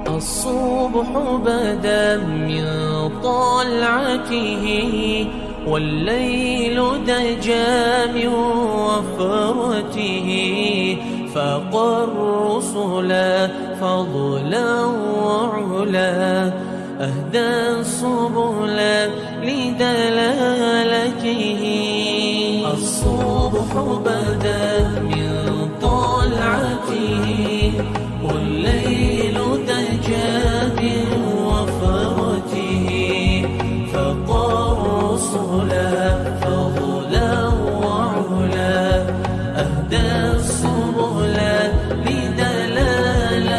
الصبح بدا من طلعته والليل دجى من وفرته فاق الرسل فضلا وعلا أهدى السبل لدلالته. الصبح بدا من طلعته والليل دجى من وفرته فاق الرسل فضلا وعلا أهدى السبل لدلالته.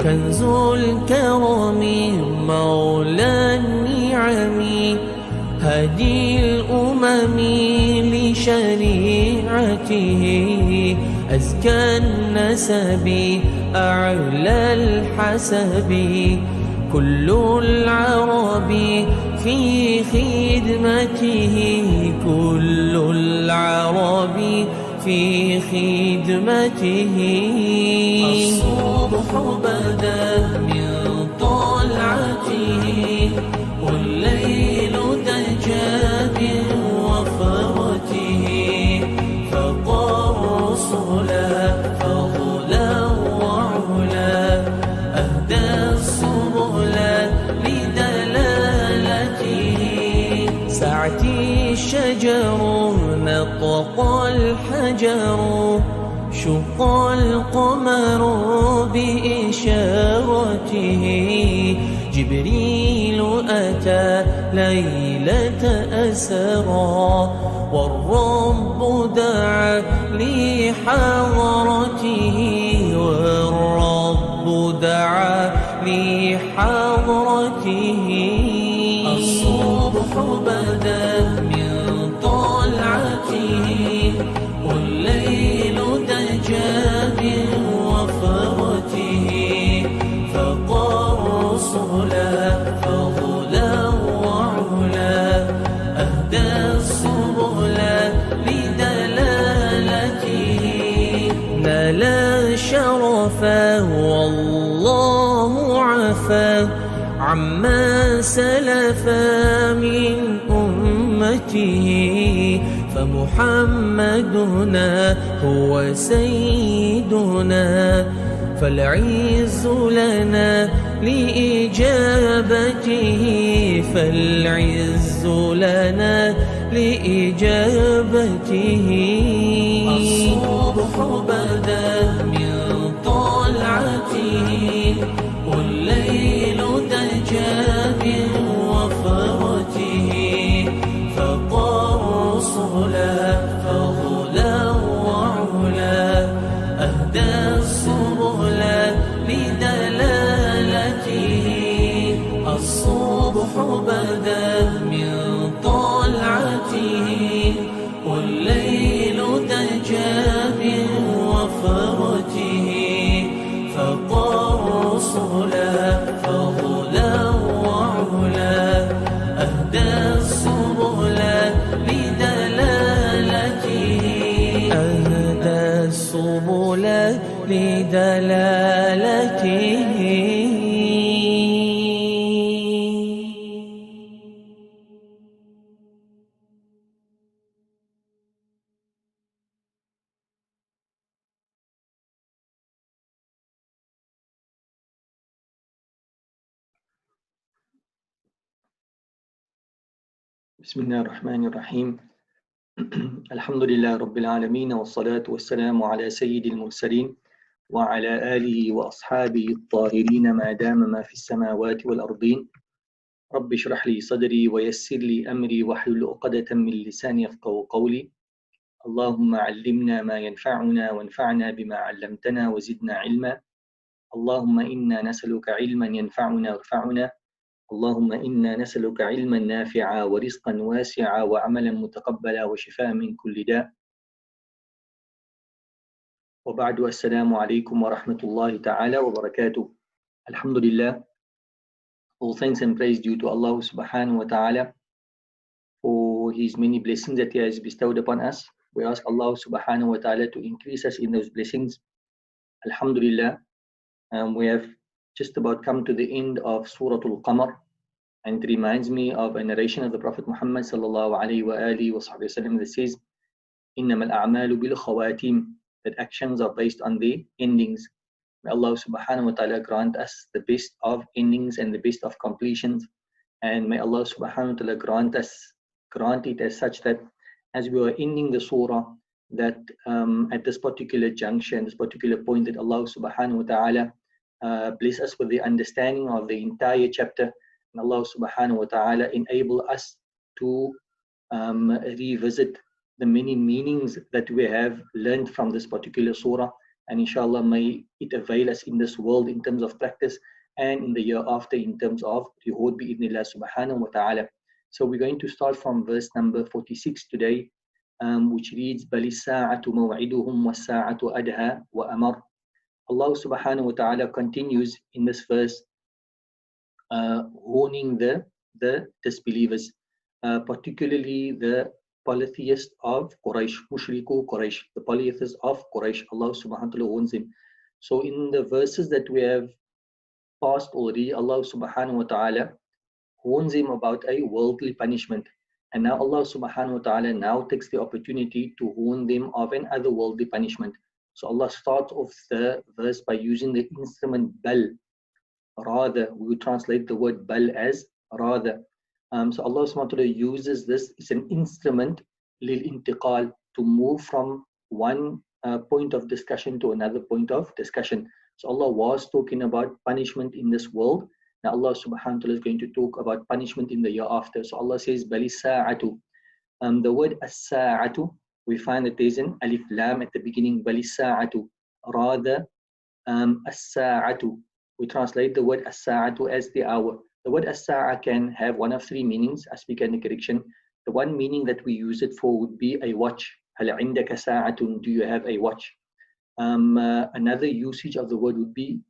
كنز الكرم مولى النعم هدي الأمم لشريعته أزكى النسب أعلى الحسب كل العرب في خدمته كل العرب في خدمته. الصبح بدا من طلعته والليل دجى من وفرته فاق الرسل فضلا وعلا أهدى السبل لدلالته. سعتي الشجر نطق الحجر شق القمر بإشارته جبريل أتى ليلة أسرى والرب دعا لحضرته والرب دعا لحضرته. الصبح بدا من طلعته والليل دجى من وفرته فاق الرسل فضلا وعلا أهدى السبل لدلالته. نال شرفا والله عفا عما سلفا من أمته فمحمدنا هو سيدنا فالعز لنا لإجابته فالعز لنا لإجابته. الصبح بدا من طلعته والليل دجى من وفرته فاق الرسل فضلا وعلا أهدى السبل لدلالته. الصبح بدا من طلعته والليل دجى من وفرته فاق الرسل فضلا وعلا أهدى السبل لدلالته أهدى السبل لدلالته. بسم الله الرحمن الرحيم. الحمد لله رب العالمين والصلاة والسلام على سيد المرسلين وعلى آله وأصحابه الطاهرين ما دام ما في السماوات والأرضين. رب اشرح لي صدري ويسر لي أمري واحلل عقدة من لساني يفقهوا قولي. اللهم علمنا ما ينفعنا وانفعنا بما علمتنا وزدنا علما. اللهم إنا نسألك علما ينفعنا ويرفعنا. اللهم إنا نسألك علما نافعا ورزقا واسعا وعملا متقبلا وشفاء من كل داء. وبعد السلام عليكم ورحمة الله تعالى وبركاته. Alhamdulillah, all thanks and praise due to Allah subhanahu wa ta'ala for his many blessings that he has bestowed upon us. We ask Allah subhanahu wa ta'ala to increase us in those blessings. Alhamdulillah, we have just about come to the end of Surah al-Qamar, and it reminds me of a narration of the Prophet Muhammad sallallahu alayhi wa alihi wa sallam that says, إِنَّمَا الْأَعْمَالُ بِالْخَوَاتِيمِ, that actions are based on the endings. May Allah subhanahu wa ta'ala grant us the best of endings and the best of completions. And may Allah subhanahu wa ta'ala grant it as such that as we are ending the surah, that at this particular junction, this particular point, that Allah subhanahu wa ta'ala bless us with the understanding of the entire chapter, and Allah subhanahu wa ta'ala enable us to revisit the many meanings that we have learned from this particular surah, and inshallah may it avail us in this world in terms of practice, and in the year after in terms of reward bi'idhnillah subhanahu wa ta'ala. So we're going to start from verse number 46 today, which reads, بَلِ السَّاعَةُ مَوْعِدُهُمْ وَالسَّاعَةُ أَدْهَى وَأَمَرُ. Allah subhanahu wa ta'ala continues in this verse warning the disbelievers, particularly the polytheists of Quraysh, Mushriku Quraysh, the polytheists of Quraysh. Allah subhanahu wa ta'ala warns them. So in the verses that we have passed already, Allah subhanahu wa ta'ala warns him about a worldly punishment. And now Allah subhanahu wa ta'ala now takes the opportunity to warn them of an otherworldly punishment. So Allah starts off the verse by using the instrument bal. Rather, we would translate the word bal as rather. So Allah subhanahu wa ta'ala uses this, it's an instrument lil intiqal, to move from one point of discussion to another point of discussion. So Allah was talking about punishment in this world. Now Allah subhanahu wa ta'ala is going to talk about punishment in the year after. So Allah says, Bali sa'atu. The word as-sa'atu, we find that there's an alif lam at the beginning, Bali sa'atu. Rather, as-sa'atu. We translate the word as-sa'atu as the hour. The word as-sa'a can have one of three meanings, as we get in the correction. The one meaning that we use it for would be a watch. هَلْ عِنْدَكَ سَاعَةٌ, do you have a watch? Another usage of the word would be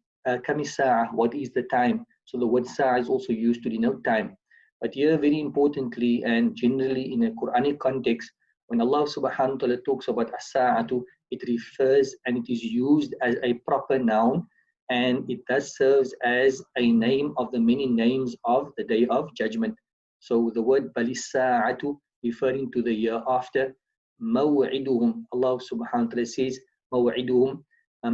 kam as-sa'a, what is the time? So the word sa'a is also used to denote time. But here, very importantly and generally in a Quranic context, when Allah subhanahu wa ta'ala talks about as-sa'atu, it refers and it is used as a proper noun, and it thus serves as a name of the many names of the Day of Judgment. So the word bali sa'atu, referring to the year after, maw'iduhum, Allah subhanahu wa ta'ala says maw'iduhum.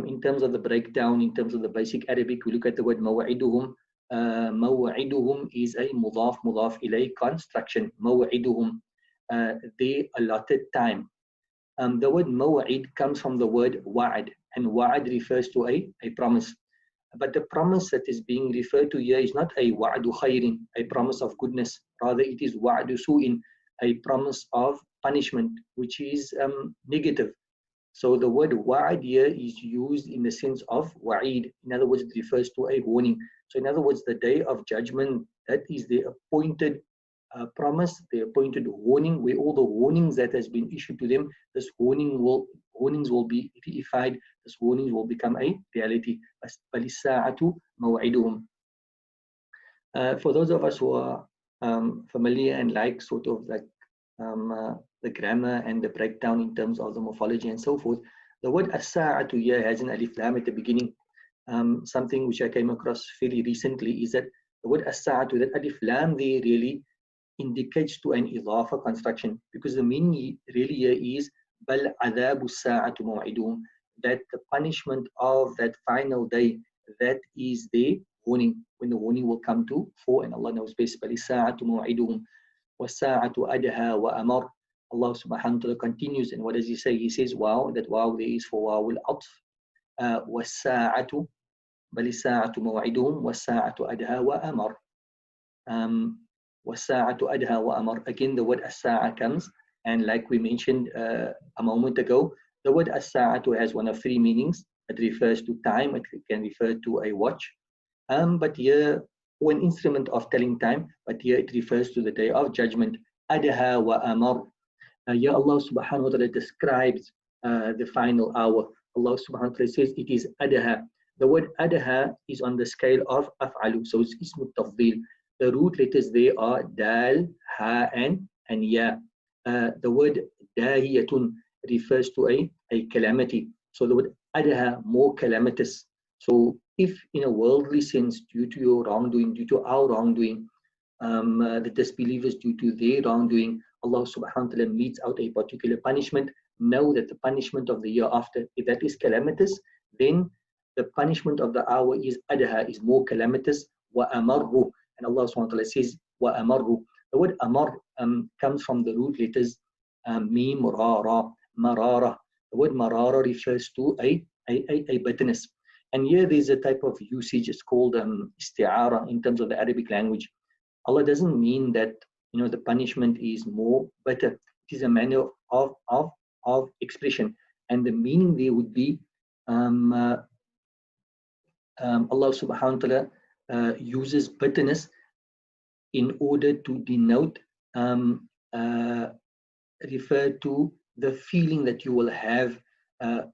In terms of the breakdown, in terms of the basic Arabic, we look at the word maw'iduhum. Maw'iduhum is a mudaf ilay construction. Maw'iduhum, the allotted time. The word maw'id comes from the word wa'ad, and wa'ad refers to a promise. But the promise that is being referred to here is not a wa'adu khairin, a promise of goodness. Rather, it is wa'adu su'in, a promise of punishment, which is negative. So the word wa'ad here is used in the sense of wa'id. In other words, it refers to a warning. So in other words, the Day of Judgment, that is the appointed promise, the appointed warning, where all the warnings that has been issued to them, this warnings will be reified, this warnings will become a reality. For those of us who are familiar and like sort of like the grammar and the breakdown in terms of the morphology and so forth, the word as-sa'atu here has an alif lam at the beginning. Something which I came across fairly recently is that the word as-sa'atu, that alif lam there really indicates to an idafa construction, because the meaning really here is bal adhabu sa'atu maw'iduhum, that the punishment of that final day, that is the warning, when the warning will come to for, and Allah knows best. Bali sa'atu maw'iduhum was-sa'atu adha wa amar. Allah subhanahu wa ta'ala continues, and what does he say? He says wow, that wow there is for wow al-atf. Was-sa'atu bali sa'atu maw'iduhum was-sa'atu adha wa amar. وَالسَّاعَةُ أَدْهَى وَأَمَرُ. Again, the word as-sa'a comes, and like we mentioned a moment ago, the word as-sa'atu has one of three meanings. It refers to time, it can refer to a watch, but here, or an instrument of telling time, but here it refers to the Day of Judgment. أَدْهَى وَأَمَرُ. Here Allah subhanahu wa ta'ala describes the final hour. Allah subhanahu wa ta'ala says it is adha. The word adha is on the scale of af'alu, so it's ismu tafdil. The root letters there are dal, ha, and ya. The word dahiyatun, refers to a calamity. So the word adaha, more calamitous. So if in a worldly sense, due to your wrongdoing, due to our wrongdoing, the disbelievers, due to their wrongdoing, Allah subhanahu wa ta'ala metes out a particular punishment, know that the punishment of the year after, if that is calamitous, then the punishment of the hour is adaha, is more calamitous, wa amarru. And Allah subhanahu wa ta'ala says, wa amarru. The word amar comes from the root letters mim, ra, ra, marara. The word marara refers to a bitterness. And here there's a type of usage, it's called isti'ara in terms of the Arabic language. Allah doesn't mean that the punishment is more bitter. It is a manner of expression, and the meaning there would be Allah subhanahu wa ta'ala uses bitterness in order to denote, refer to the feeling that you will have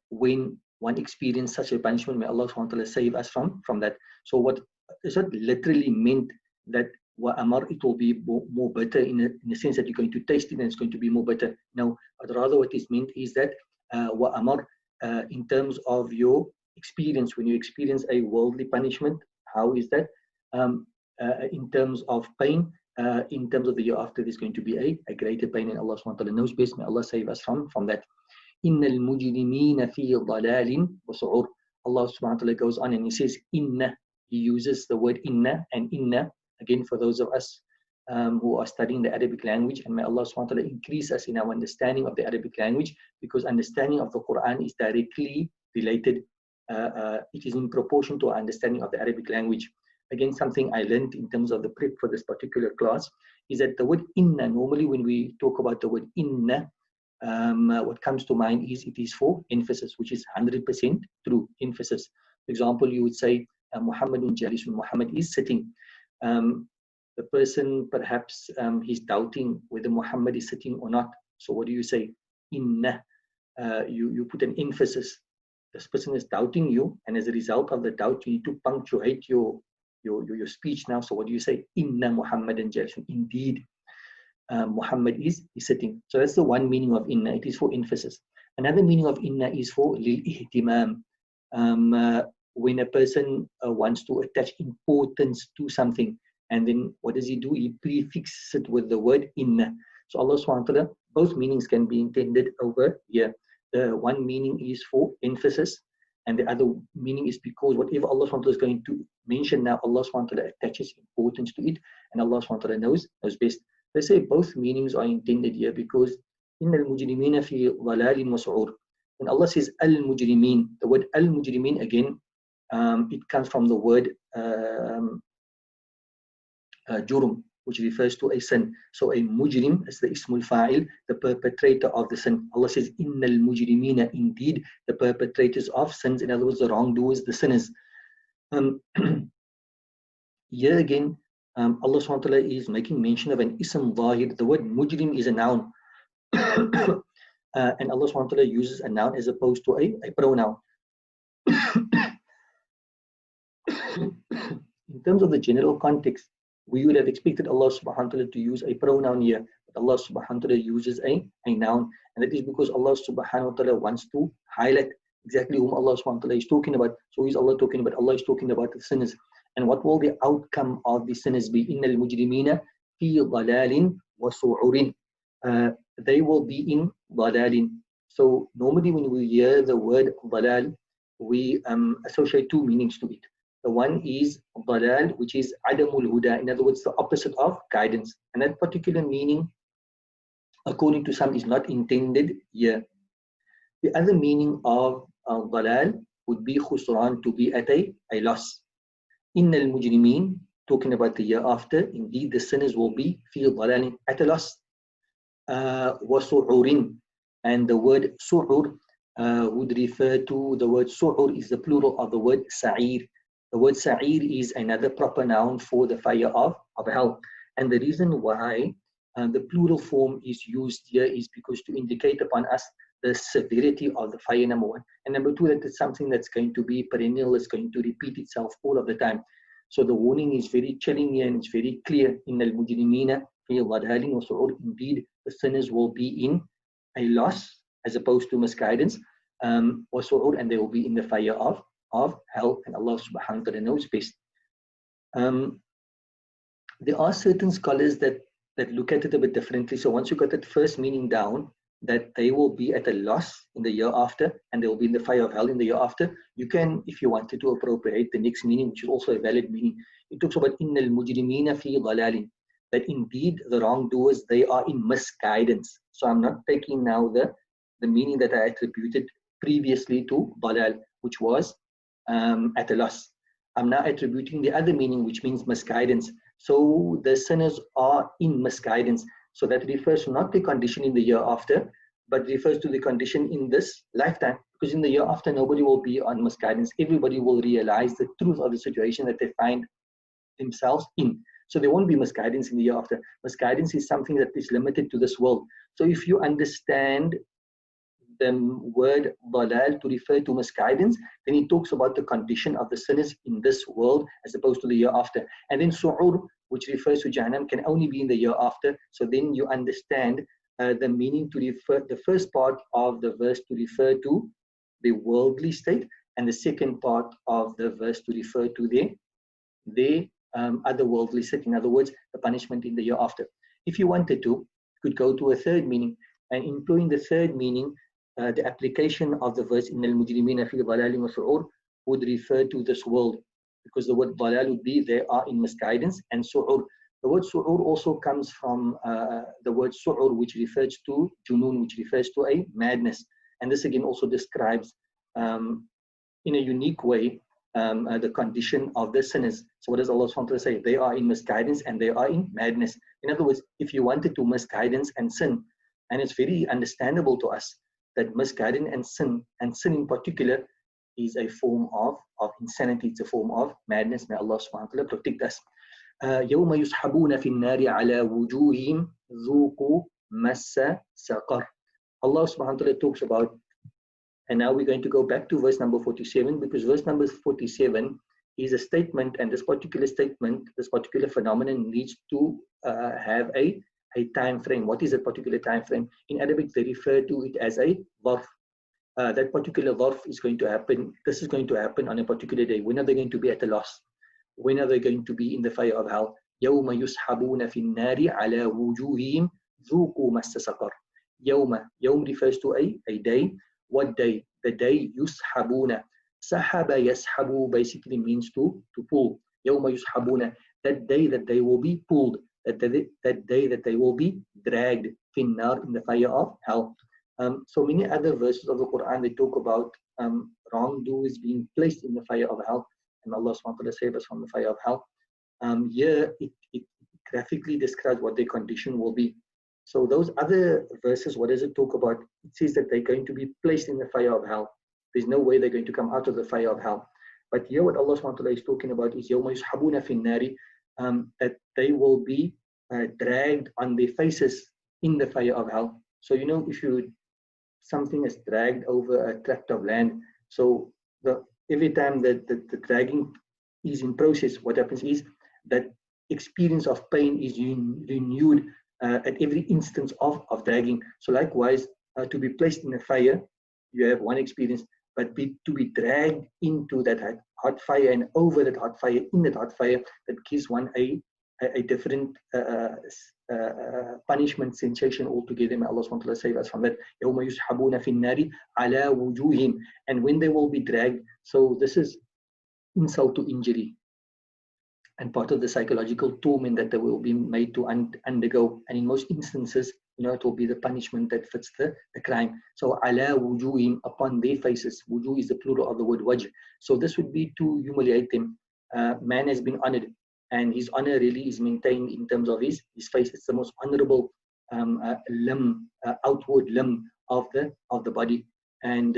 when one experiences such a punishment. May Allah subhanahu wa ta'ala save us from that. So what is not literally meant that wa amar, it will be more bitter in the sense that you're going to taste it and it's going to be more bitter. No, but rather what is meant is that wa amar, in terms of your experience, when you experience a worldly punishment, how is that? In terms of pain, in terms of the year after, there's going to be a greater pain, and Allah subhanahu wa ta'ala knows best. May Allah save us from that. Inna al-mujrimina fi dhalalin wa su'ur. Allah subhanahu wa ta'ala goes on and he says inna. He uses the word inna, and inna, again, for those of us who are studying the Arabic language, and may Allah subhanahu wa ta'ala increase us in our understanding of the Arabic language, because understanding of the Quran is directly related. It is in proportion to our understanding of the Arabic language. Again, something I learned in terms of the prep for this particular class is that the word inna, normally when we talk about the word inna, what comes to mind is it is for emphasis, which is 100% true emphasis. For example, you would say Muhammadun jalisun, Muhammad is sitting. The person perhaps he's doubting whether Muhammad is sitting or not. So what do you say? Inna. You put an emphasis. This person is doubting you, and as a result of the doubt, you need to punctuate your speech now. So what do you say? Inna Muhammadan jalisun. Indeed, Muhammad is sitting. So that's the one meaning of inna. It is for emphasis. Another meaning of inna is for lil ihtimam. When a person wants to attach importance to something, and then what does he do? He prefixes it with the word inna. So Allah subhanahu wa ta'ala, both meanings can be intended over here. The one meaning is for emphasis, and the other meaning is because whatever Allah subhanahu wa ta'ala is going to mention now, Allah subhanahu wa ta'ala attaches importance to it, and Allah subhanahu wa ta'ala knows best. Let's say both meanings are intended here because إِنَّ الْمُجْرِمِينَ فِي ضَلَالٍ وَسُعُورٍ. When Allah says al-mujrimin, the word al-mujrimin, again, it comes from the word jurum, which refers to a sin. So a mujrim is the ismul fa'il, the perpetrator of the sin. Allah says innal mujrimina, indeed the perpetrators of sins, in other words the wrongdoers, the sinners. Here again, Allah subhanahu wa ta'ala is making mention of an ism zahir. The word mujrim is a noun. And Allah subhanahu wa ta'ala uses a noun as opposed to a pronoun. In terms of the general context, we would have expected Allah subhanahu wa ta'ala to use a pronoun here, but Allah subhanahu wa ta'ala uses a noun, and that is because Allah subhanahu wa ta'ala wants to highlight exactly whom Allah subhanahu wa ta'ala is talking about. So who is Allah talking about? Allah is talking about the sinners. And what will the outcome of the sinners be? Innal mujrimina fi dhalalin wa su'urin. They will be in dhalalin. So normally when we hear the word dhalal, we associate two meanings to it. The one is dhalal, which is adamul huda, in other words, the opposite of guidance. And that particular meaning, according to some, is not intended here. The other meaning of dhalal would be khusran, to be at a loss. Innal mujrimeen, talking about the year after, indeed the sinners will be fi dhalalin, at a loss. Wa su'urin, and the word su'ur would refer to, the word su'ur is the plural of the word sa'ir. The word sa'ir is another proper noun for the fire of hell. And the reason why the plural form is used here is because to indicate upon us the severity of the fire, number one. And number two, that it's something that's going to be perennial, it's going to repeat itself all of the time. So the warning is very chilling here and it's very clear. In al-mujrimina fi dhalalin wa su'ur, indeed the sinners will be in a loss as opposed to misguidance, وَسُعُورٌ, and they will be in the fire of hell, and Allah subhanahu wa ta'ala knows best. There are certain scholars that look at it a bit differently. So once you got that first meaning down, that they will be at a loss in the year after, and they will be in the fire of hell in the year after, you can, if you wanted to, appropriate the next meaning, which is also a valid meaning. It talks about innal mujrimina fi dhalalin, that indeed the wrongdoers, they are in misguidance. So I'm not taking now the meaning that I attributed previously to dhalal, which was at a loss. I'm now attributing the other meaning, which means misguidance. So the sinners are in misguidance. So that refers to not the condition in the year after, but refers to the condition in this lifetime. Because in the year after, nobody will be on misguidance. Everybody will realize the truth of the situation that they find themselves in. So there won't be misguidance in the year after. Misguidance is something that is limited to this world. So if you understand the word dalal to refer to misguidance, then it talks about the condition of the sinners in this world as opposed to the year after. And then su'ur, which refers to Jahannam, can only be in the year after. So then you understand the meaning to refer, the first part of the verse to refer to the worldly state, and the second part of the verse to refer to the otherworldly state. In other words, the punishment in the year after. If you wanted to, you could go to a third meaning, and employing the third meaning, the application of the verse innal mujrimina fi dhalalin wa su'ur would refer to this world, because the word dhalal would be they are in misguidance, and su'ur. The word su'ur also comes from the word su'ur, which refers to junun, which refers to a madness. And this again also describes in a unique way the condition of the sinners. So what does Allah SWT say? They are in misguidance and they are in madness. In other words, if you wanted to misguidance and sin, and it's very understandable to us that misguidance and sin in particular, is a form of insanity, it's a form of madness. May Allah subhanahu wa ta'ala protect us. يَوْمَ يُسْحَبُونَ فِي النَّارِ عَلَى وُجُوهِهِمْ ذُوقُوا مَسَّ سَقَرَ. Allah subhanahu wa ta'ala talks about, and now we're going to go back to verse number 47, because verse number 47 is a statement, and this particular statement, this particular phenomenon needs to have a time frame. What is a particular time frame? In Arabic, they refer to it as a dharf. That particular dharf is going to happen, this is going to happen on a particular day. When are they going to be at a loss? When are they going to be in the fire of hell? يَوْمَ يُسْحَبُونَ فِي النَّارِ عَلَى وُجُوهِهِمْ ذُوقُوا مَسَّ سَقَرَ. Yawm refers to a day. What day? The day يُسْحَبُونَ. Sahaba yashabu basically means to pull. يَوْمَ يُسْحَبُونَ. That day that they will be pulled. That day that they will be dragged فِي النَّارِ, in the fire of hell. So many other verses of the Quran, they talk about wrongdoers being placed in the fire of hell, and Allah subhanahu wa ta'ala save us from the fire of hell. Here it graphically describes what their condition will be. So those other verses, what does it talk about? It says that they're going to be placed in the fire of hell. There's no way they're going to come out of the fire of hell. But here what Allah subhanahu wa ta'ala is talking about is يَوْمَ يُسْحَبُونَ فِي النَّارِ, that they will be dragged on their faces in the fire of hell. So you know, if something is dragged over a tract of land, so every time that the dragging is in process, what happens is that experience of pain is renewed at every instance of dragging. So likewise, to be placed in a fire, you have one experience, but to be dragged into that hot fire and over that hot fire, in that hot fire, that gives one a different punishment sensation altogether. May Allah SWT save us from that. يَوْمَ يُسْحَبُونَ فِي النَّارِ عَلَى وُجُوهِهِمْ. And when they will be dragged, so this is insult to injury, and part of the psychological torment that they will be made to undergo. And in most instances, you know, it will be the punishment that fits the crime. So ala wujuhim, upon their faces. Wujuh is the plural of the word wajh. So this would be to humiliate them. Man has been honored, and his honor really is maintained in terms of his face. It's the most honorable limb, outward limb of the body. And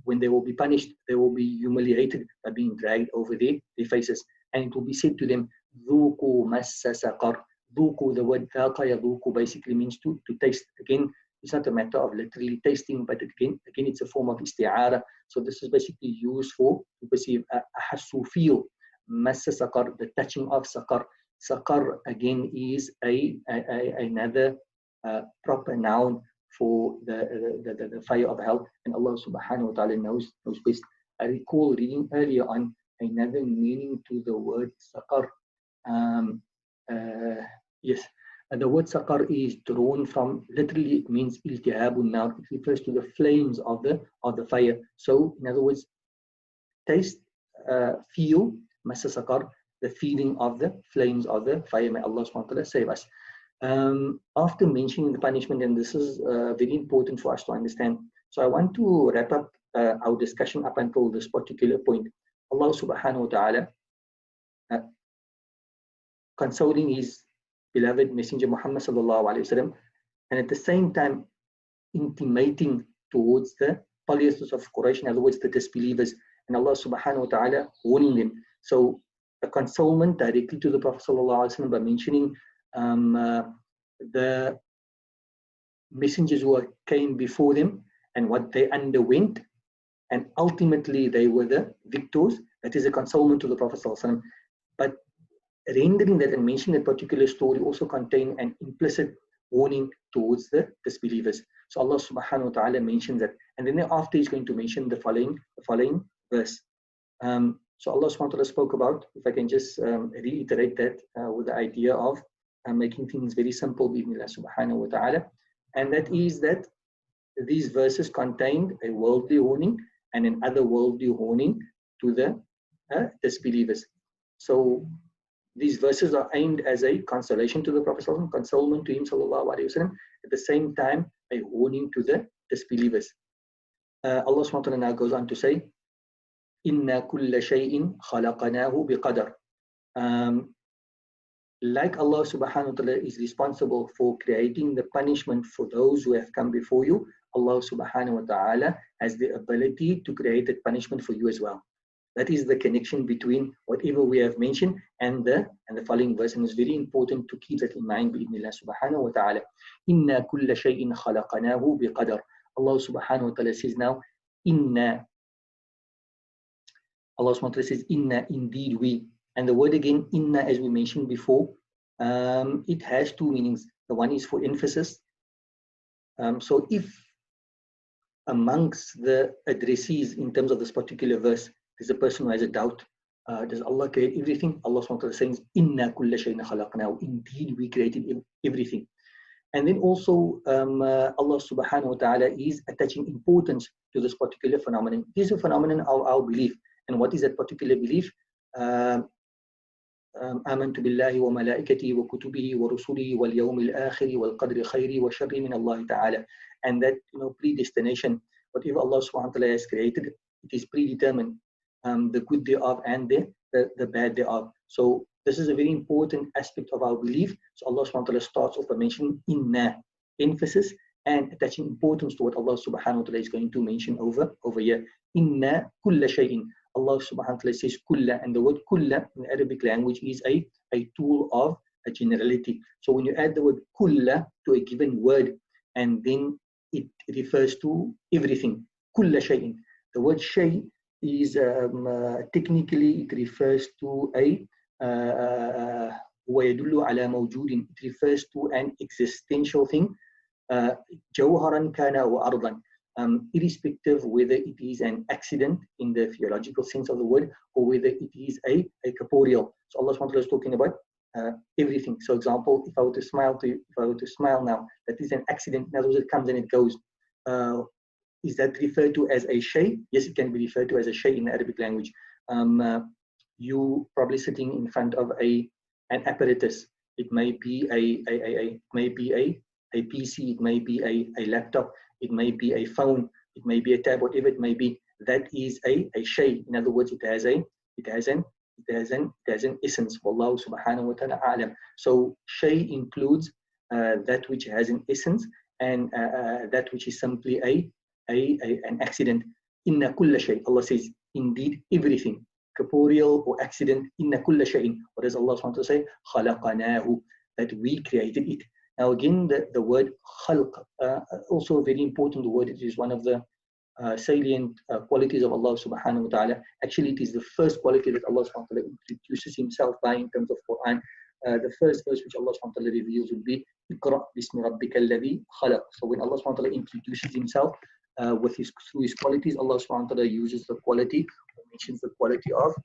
when they will be punished, they will be humiliated by being dragged over their faces. And it will be said to them, ذُوقُوا مَسَّ سَقَرَ. ذُوقُوا, the word ذَاقَ يَذُوقُ basically means to taste. Again, it's not a matter of literally tasting, but again it's a form of isti'ara. So this is basically used to perceive ahassu, feel. Massa saqar, the touching of saqar. Saqar again is another proper noun for the fire of hell, and Allah subhanahu wa ta'ala knows best. I recall reading earlier on another meaning to the word saqar. Yes, the word saqar is drawn from, literally it means iltihabun nar. It refers to the flames of the fire. So in other words, taste, feel, massa saqar, the feeling of the flames of the fire. May Allah subhanahu wa ta'ala save us. After mentioning the punishment, and this is very important for us to understand, so I want to wrap up our discussion up until this particular point. Allah subhanahu wa ta'ala consoling his beloved Messenger Muhammad sallallahu alaihi wasallam, and at the same time intimating towards the polytheists of Quraysh, in other words, the disbelievers, and Allah subhanahu wa ta'ala warning them. So a consolement directly to the Prophet sallallahu alaihi wasallam by mentioning the messengers who came before them and what they underwent, and ultimately they were the victors. That is a consolement to the Prophet sallallahu alaihi wasallam. But rendering that and mentioning that particular story also contain an implicit warning towards the disbelievers. So Allah subhanahu wa ta'ala mentions that, and then after he's going to mention the following verse. So Allah subhanahu wa ta'ala spoke about, if I can just reiterate that with the idea of making things very simple, bi'idhnillah subhanahu wa ta'ala, and that is that these verses contained a worldly warning and an otherworldly warning to the disbelievers. So these verses are aimed as a consolation to the Prophet, consolement to him sallallahu alaihi wasallam, at the same time a warning to the disbelievers. Allah subhanahu wa ta'ala now goes on to say, Inna kulla shay'in khalaqanahu biqadar. Like Allah subhanahu wa ta'ala is responsible for creating the punishment for those who have come before you, Allah subhanahu wa ta'ala has the ability to create that punishment for you as well. That is the connection between whatever we have mentioned and the following verse, and it's very important to keep that in mind, bi'idhnillah subhanahu wa ta'ala. Inna kulla shay'in khalaqanahu biqadar. Allah subhanahu wa ta'ala says now, Inna. Allah subhanahu wa ta'ala says, Inna, indeed we. And the word again, Inna, as we mentioned before, it has two meanings. The one is for emphasis. So if amongst the addressees in terms of this particular verse, there's a person who has a doubt, does Allah create everything? Allah subhanahu wa ta'ala says, Inna kulla shay'in khalaqnahu. Indeed, we created everything. And then also, Allah subhanahu wa ta'ala is attaching importance to this particular phenomenon. It is a phenomenon of our belief. And what is that particular belief? آمنت بالله وملائكته وكتبه ورسله واليوم الآخر والقدر خيره وشره من الله تعالى. And that, predestination, whatever Allah subhanahu wa ta'ala has created, it is predetermined, the good thereof and the bad thereof. So this is a very important aspect of our belief. So Allah subhanahu wa ta'ala starts off by mentioning inna, emphasis, and attaching importance to what Allah subhanahu wa ta'ala is going to mention over here. Inna kulla shay'in. Allah subhanahu wa ta'ala says kulla, and the word kulla in the Arabic language is a tool of a generality. So when you add the word kulla to a given word, and then it refers to everything, kulla shay'in. The word shay is technically it refers to a ويدل على موجود. It refers to an existential thing, جوهرا كان أو أرضا. Irrespective whether it is an accident in the theological sense of the word, or whether it is a corporeal. So Allah subhanahu wa ta'ala is talking about everything. So example, if I were to smile now, that is an accident. In other words, it comes and it goes. Is that referred to as a shay? Yes, it can be referred to as a shay in the Arabic language. You probably sitting in front of an apparatus. It may be a PC, it may be a laptop, it may be a phone, it may be a tab, whatever it may be. That is a shay. In other words, it has an essence. Wallahu subhanahu wa ta'ala a'lam. So shay includes that which has an essence, and that which is simply an accident. Inna kulla shay. Allah says, indeed everything, corporeal or accident. Inna kulla shay'in. What does Allah want to say? Khalaqanahu, that we created it. Now again, the word khalq, also very important word. It is one of the salient qualities of Allah subhanahu wa ta'ala. Actually, it is the first quality that Allah subhanahu wa ta'ala introduces himself by in terms of Quran. The first verse which Allah subhanahu wa ta'ala reveals would be Iqra bismi rabbika alladhi khalaq. So when Allah subhanahu wa ta'ala introduces himself through his qualities, Allah subhanahu wa ta'ala uses the quality, or mentions the quality of,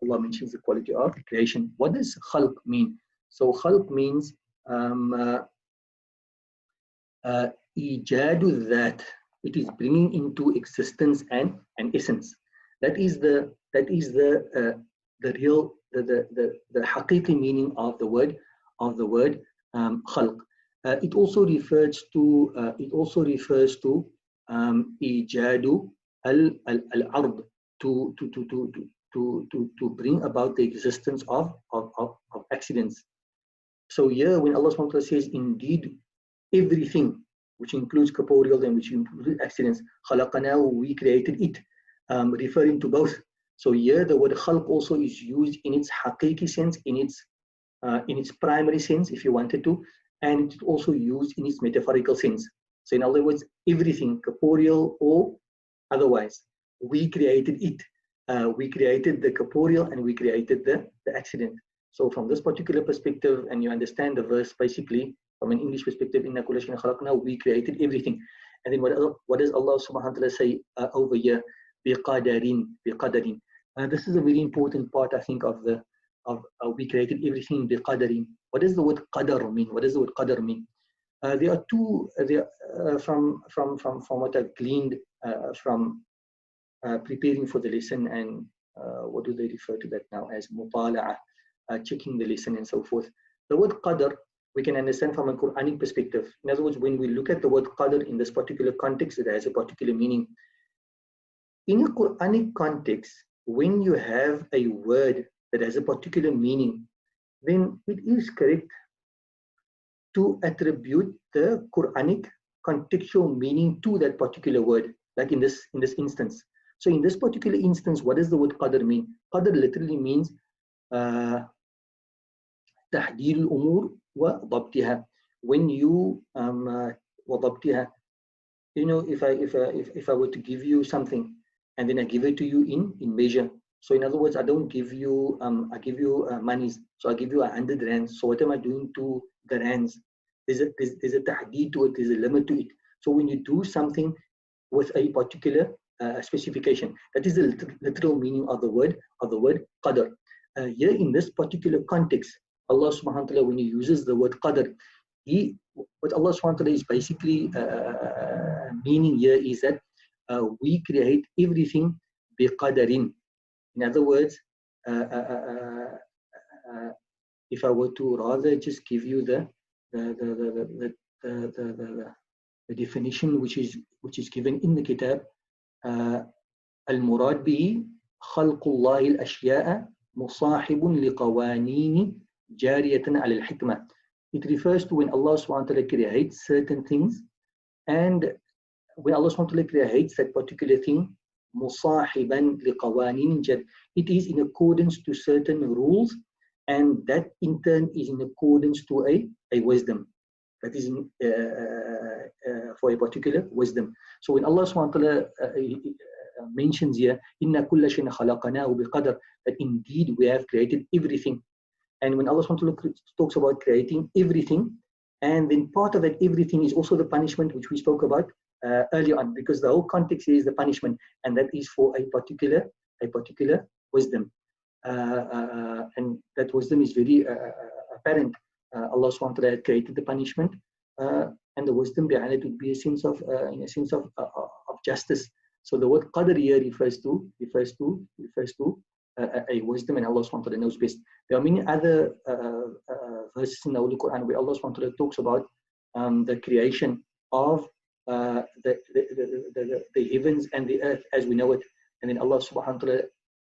Allah mentions the quality of creation. What does khalq mean? So khalq means ijadu that, it is bringing into existence an essence. That is the real the haqiqi meaning of the word khalq. It also refers to ijadu al-ard, to bring about the existence of accidents. So here when Allah subhanahu wa ta'ala says indeed everything, which includes corporeal and which includes accidents, khalaqanahu, we created it, referring to both. So here the word khalq also is used in its haqiqi sense, in its primary sense, if you wanted to, and it's also used in its metaphorical sense. So in other words, everything, corporeal or otherwise, we created it. We created the corporeal and we created the accident. So from this particular perspective, and you understand the verse basically from an English perspective, inna kulla shay'in khalaqnahu, we created everything. And then what does Allah subhanahu wa ta'ala say over here? Biqadarin. This is a very important part, I think, of we created everything biqadarin. What does the word qadar mean? What does the word qadar mean? There are two, from what I've gleaned from preparing for the lesson, and what do they refer to that now as mutala'ah, checking the lesson and so forth. The word qadar we can understand from a Quranic perspective. In other words, when we look at the word qadar in this particular context, it has a particular meaning. In a Quranic context, when you have a word that has a particular meaning, then it is correct to attribute the Quranic contextual meaning to that particular word, like in this instance. So in this particular instance, what does the word qadr mean? Qadr literally means tahdeel al-umur wa dabtiha. When you wa dabtiha, you know, if I were to give you something and then I give it to you in measure. So in other words, I don't give you I give you monies. So I give you 100 rands. So what am I doing to the rands? There's a tahdeed to it. There's a limit to it. So when you do something with a particular specification, that is the literal meaning of the word qadr. Here in this particular context, Allah subhanahu wa ta'ala, when he uses the word qadr, what Allah subhanahu wa ta'ala is basically meaning here is that we create everything biqadarin. In other words, if I were to rather just give you the definition which is given in the kitab, al-murad bihi khalqullahi al-ashya'a musahibun liqawanini jariyatan ala al-hikmah. It refers to when Allah subhanahu wa ta'ala creates certain things, and when Allah subhanahu wa ta'ala creates that particular thing, musahiban liqawanin jar, it is in accordance to certain rules, and that in turn is in accordance to a wisdom. That is for a particular wisdom. So when Allah subhanahu wa ta'ala mentions here, inna kulla shay'in khalaqnahu biqadar, that indeed we have created everything. And when Allah subhanahu wa ta'ala talks about creating everything, and then part of that everything is also the punishment which we spoke about earlier on, because the whole context is the punishment, and that is for a particular wisdom. And that wisdom is very apparent. Allah subhanahu wa ta'ala had created the punishment, and the wisdom behind it would be a sense of justice. So the word qadr here refers to a wisdom, and Allah subhanahu wa ta'ala knows best. There are many other verses in the Holy Quran where Allah subhanahu wa ta'ala talks about the creation of the heavens and the earth as we know it, and then Allah subhanahu wa ta'ala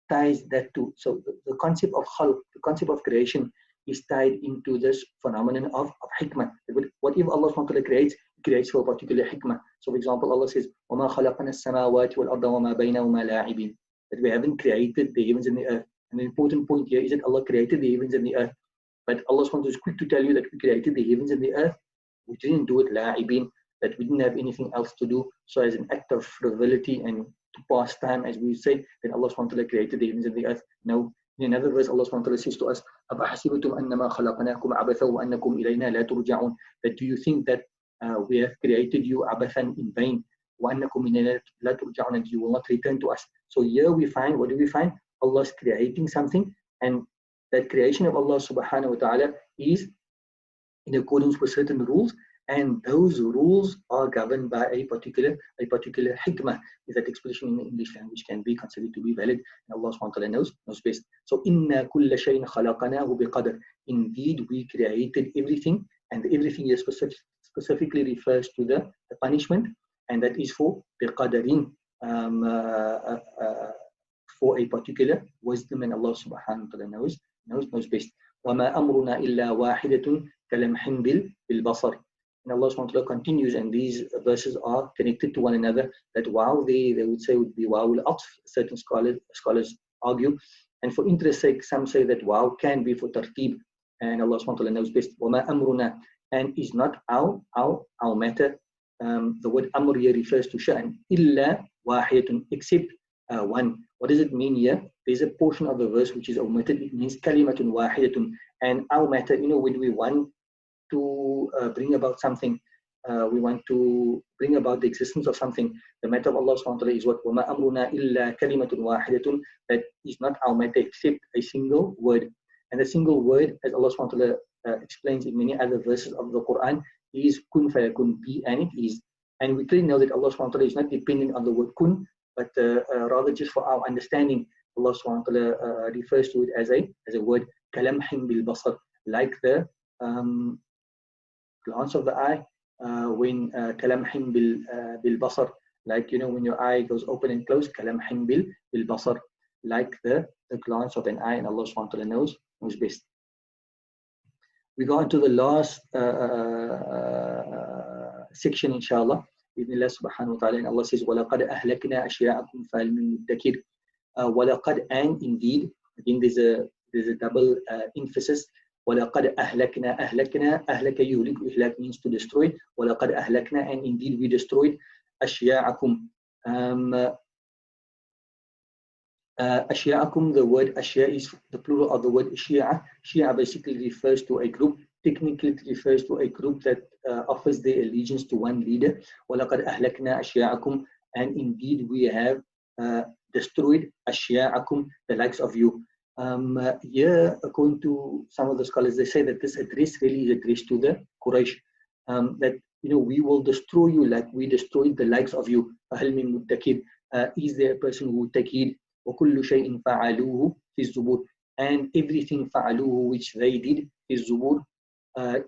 ties that to, so the concept of khalq, the concept of creation, is tied into this phenomenon of hikmah. Whatever Allah subhanahu wa ta'ala creates for a particular hikmah. So for example, Allah says, وَمَا خَلَقْنَا السَّمَاوَاتِ وَالْأَرْضَ وَمَا بَيْنَهُمَا لَاعِبِينَ, that we haven't created the heavens and the earth. And the important point here is that Allah created the heavens and the earth. But Allah subhanahu wa ta'ala is quick to tell you that we created the heavens and the earth. We didn't do it la'ibin, that we didn't have anything else to do. So as an act of frivolity and to pass time, as we say, then Allah subhanahu wa ta'ala created the heavens and the earth. No, In another verse, Allah subhanahu wa ta'ala says to us, أَفَحَسِبْتُمْ أَنَّمَا خَلَقْنَاكُمْ عَبَثًا وَأَنَّكُمْ إِلَيْنَا لَا تُرْجَعُونَ. That do you think that we have created you abathan in vain, وَأَنَّكُمْ إِلَيْنَا لَا تُرْجَعُونَ, and you will not return to us. So here we find, what do we find? Allah is creating something, and that creation of Allah subhanahu wa ta'ala is in accordance with certain rules, and those rules are governed by a particular hikmah. If that expression in the English language can be considered to be valid, and Allah subhanahu wa ta'ala knows best. So inna kulla shayin khalaqnahu biqadr. Indeed, we created everything, and everything here specifically refers to the punishment, and that is for biqadarin, for a particular wisdom, and Allah subhanahu wa ta'ala knows best. وَمَا أَمْرُنَا إِلَّا وَاحِدَةٌ كَلَمْحٍ بِالْبَصَرِ. And Allah subhanahu wa ta'ala continues, and these verses are connected to one another, that wow, they would say would be wow al-atf. Certain scholars argue, and for interest's sake, some say that wow can be for tartib, and Allah subhanahu wa ta'ala knows best. وَمَا أَمْرُنَا, and is not our matter. The word amr here refers to sha'an. إِلَّا وَاحِدَةٌ, except one. What does it mean here? There's a portion of the verse which is omitted. It means kalimatun wahidatun. And our matter, when we want to bring about something, we want to bring about the existence of something, the matter of Allah subhanahu wa ta'ala is what? وَمَا أَمْرُنَا إِلَّا كَلِمَةٌ وَاحِدَةٌ. That is not our matter except a single word. And the single word, as Allah subhanahu wa ta'ala explains in many other verses of the Quran, is kun fayakun, be and it is. And we clearly know that Allah subhanahu wa ta'ala is not dependent on the word kun, but rather just for our understanding, Allah subhanahu wa ta'ala refers to it as a word, kalamhim bil basar, like the glance of the eye, when kalamhim bil basar, like when your eye goes open and closed, kalamhim bil basar, like the glance of an eye, and Allah subhanahu wa ta'ala knows best. We go on to the last section, inshallah. Bismillah subhanahu wa ta'ala, and Allah says, وَلَقَدْ أَهْلَكْنَا أَشْيَاءَكُمْ فَهَلْ مِن مُدَّكِرٍ. وَلَقَدْ, and indeed, again there's a double emphasis. وَلَقَدْ أَهْلَكْنَا, أَهْلَكَ يُهْلِكُ, إهلاك means to destroy. وَلَقَدْ أَهْلَكْنَا, and indeed we destroyed أَشْيَاءَكُمْ. أشياءكم, the word ashya is the plural of the word shia. Shia basically refers to a group. Technically, it refers to a group that offers their allegiance to one leader. وَلَقَدْ أَهْلَكْنَا أَشْيَاءَكُمْ, and indeed we have destroyed أَشْيَاءَكُمْ, the likes of you. Here, according to some of the scholars, they say that this address really is addressed to the Quraysh. That we will destroy you like we destroyed the likes of you. فَهَلْ مِن مُدَّكِرٍ, is there a person who would take heed? وَكُلُّ شَيْءٍ فَعَلُوهُ فِي الزُّبُرِ, and everything فَعَلُوهُ which they did فِي الزُّبُرِ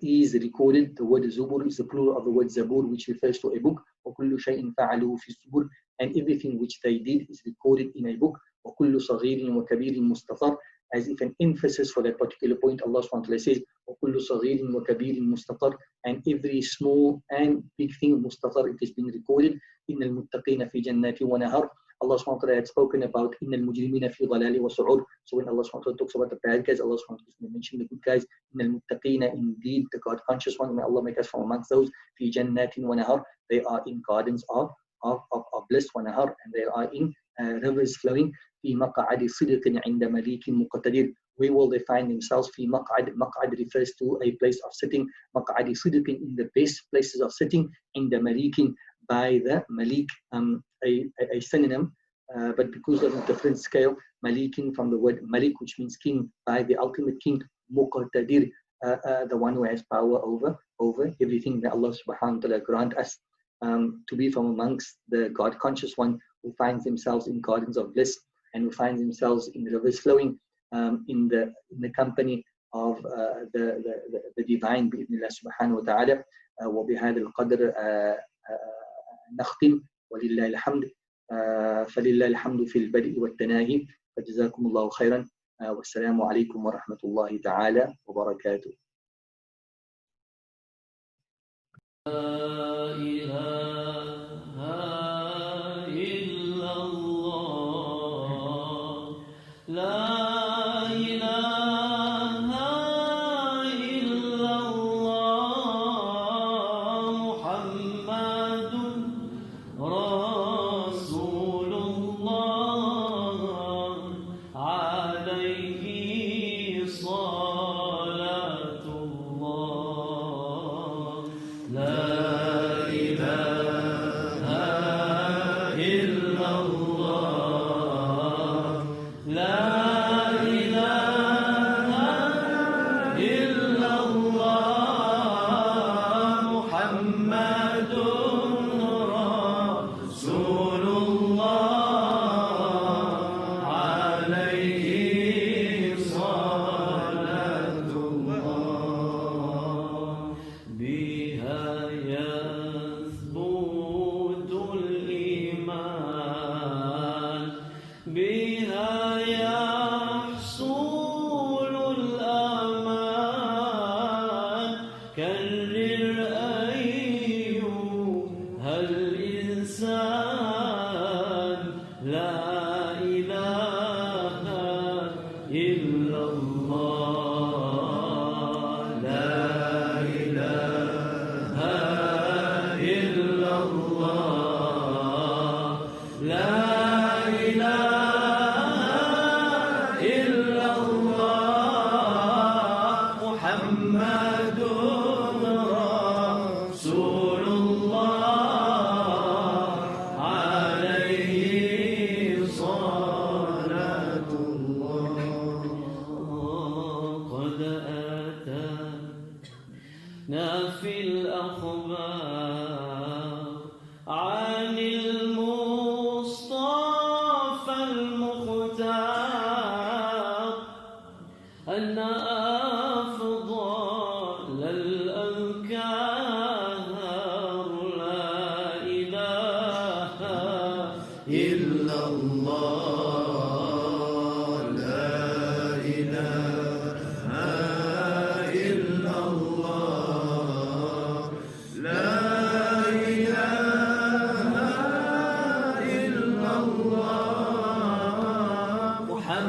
is recorded. The word zubur is the plural of the word zabur, which refers to a book. وَكُلُّ شَيْءٍ فَعَلُوهُ فِي الزُّبُرِ, and everything which they did is recorded in a book. وَكُلُّ صَغِيرٍ وَكَبِيرٍ مُسْتَطَرٍ, as if an emphasis for that particular point. Allah subhanahu wa ta'ala says, وَكُلُّ صَغِيرٍ وَكَبِيرٍ مُسْتَطَرٍ, and every small and big thing, mustatar, it has been recorded. إِنَّ الْمُتَّقِينَ فِي جَنَّاتٍ وَنَهَرٍ. Allah subhanahu wa ta'ala had spoken about إِنَّ الْمُجْرِمِينَ فِي ضَلَالٍ وَسُعُورٍ. So when Allah subhanahu wa ta'ala talks about the bad guys, Allah subhanahu wa ta'ala mentioned the good guys. إِنَّ الْمُتَّقِينَ, indeed the God conscious one, may Allah make us from amongst those. فِي جَنَّاتٍ وَنَهَرٍ, they are in gardens of bliss, وَنَهَرٍ, and they are in rivers flowing. فِي مَقْعَدِ صِدْقٍ عِنْدَ مَلِيكٍ مُقْتَدِرٍ, where will they find themselves? فِي مَقْعَدٍ, مَقْعَدٍ refers to a place of sitting. مَقْعَدِ صِدْقٍ, in the best places of sitting. عِنْدَ مَلِيكٍ, by the Malik, a synonym, but because of a different scale. Malikin, from the word Malik, which means king, by the ultimate king. Muqtadir, the one who has power over everything. That Allah subhanahu wa ta'ala grant us to be from amongst the God conscious one, who finds themselves in gardens of bliss, and who finds themselves in rivers flowing, in the company of the divine, bi'idhnillah subhanahu wa ta'ala. وبهذا القدر نختم ولله الحمد. فلله الحمد في البدء والتناهي. فجزاكم الله خيرا، والسلام عليكم ورحمة الله تعالى وبركاته. لا إله إلا الله، لا إله إلا الله، محمد رسول الله عليه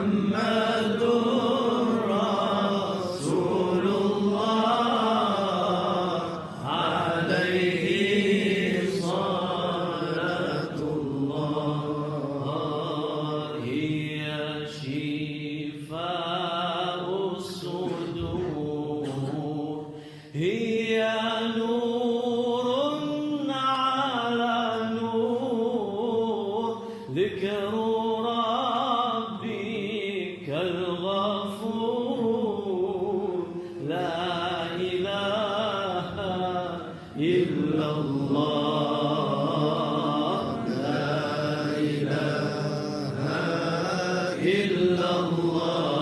محمد رسول الله عليه صلاة الله هي شفاء الصدور هي نور على نور ذكر ربك الغفور لا إله إلا الله لا إله إلا الله